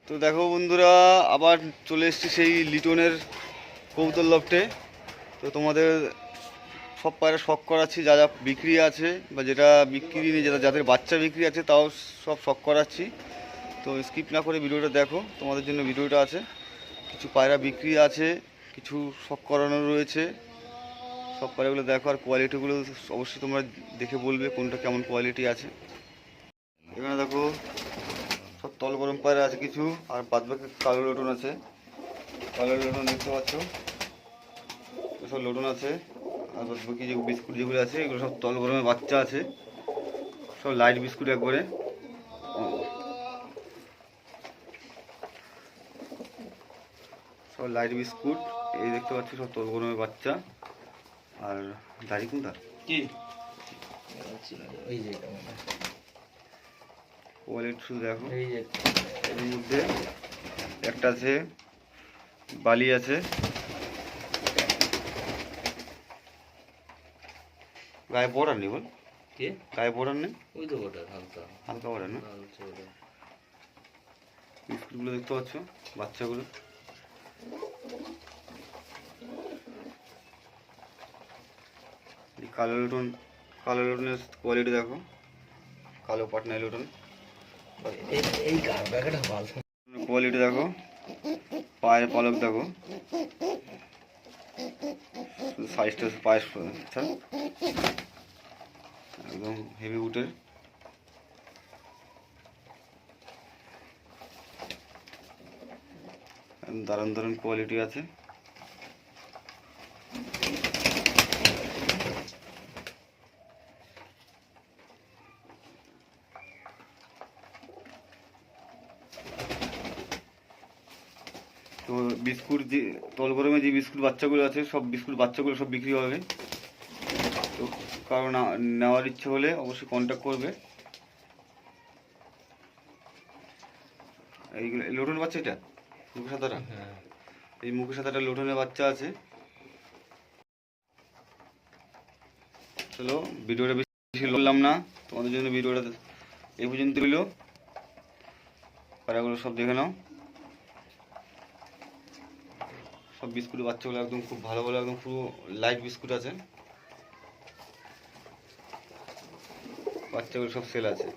তো দেখো বন্ধুরা, আবার চলে এসেছি সেই লিটনের কবুতর লফটে। তো তোমাদের সব পায়রা শখ করাচ্ছি, যা যা বিক্রি আছে বা যেটা বিক্রি নেই, যাদের বাচ্চা বিক্রি আছে তাও সব শখ করাচ্ছি। তো স্কিপ না করে ভিডিওটা দেখো, তোমাদের জন্য ভিডিওটা আছে। কিছু পায়রা বিক্রি আছে, কিছু শখ করানো রয়েছে। সব পায়রাগুলো দেখো, আর কোয়ালিটিগুলো অবশ্যই তোমরা দেখে বলবে কোনটা কেমন কোয়ালিটি আছে। এখানে দেখো সব তল গরম পায়রা আছে কিছু, আর বাদবাকি কালো লটন আছে। কালো লটন দেখতে পাচ্ছ, সব লটন আছে। আর বাদবাকি যে বিস্কুট যেগুলো আছে এগুলো সব তল গরমের বাচ্চা আছে, সব লাইট বিস্কুট একবারে। সব লাইট বিস্কুট, এই দেখতে পাচ্ছি সব তল গরমের বাচ্চা। আর দাড়ি কোনটা কি কোয়ালিটি শুধু দেখো। এর মধ্যে একটা আছে বালি আছে, গায়ে বর্ডার নেই, বল গায়ে বর্ডার নেই, ওই তো বর্ডার হালকা হালকা বর্ডার না। বিস্কুটগুলো দেখতে পাচ্ছ, বাচ্চাগুলো। কালো লটন, কালো লটনের কোয়ালিটি দেখো, কালো পাটনাই লটন কোয়ালিটি দেখো, পায়ের পালক দেখো, সাইজটা পায়ের একদম হেভি উটের। দারুণ দারুণ কোয়ালিটি আছে। তো বিস্কুট যে তল গরমে যে বিস্কুট বাচ্চাগুলো আছে, সব বিস্কুট বাচ্চাগুলো সব বিক্রি হবে। তো কারণ নেওয়ার ইচ্ছে হলে অবশ্যই কন্ট্যাক্ট করবে। এইগুলো লোটনের বাচ্চা, এটা মুখে সাদাটা, এই মুখে সাদাটা লোটনের বাচ্চা আছে। চলো ভিডিওটা বেশি বললাম না, তোমাদের জন্য ভিডিওটা এই পর্যন্ত রইল। পায়রাগুলো সব দেখে নাও, সব বিস্কুট বাচ্চাগুলো একদম খুব ভালো ভালো, একদম পুরো লাইট বিস্কুট আছে, বাচ্চাগুলো সব সেল আছে।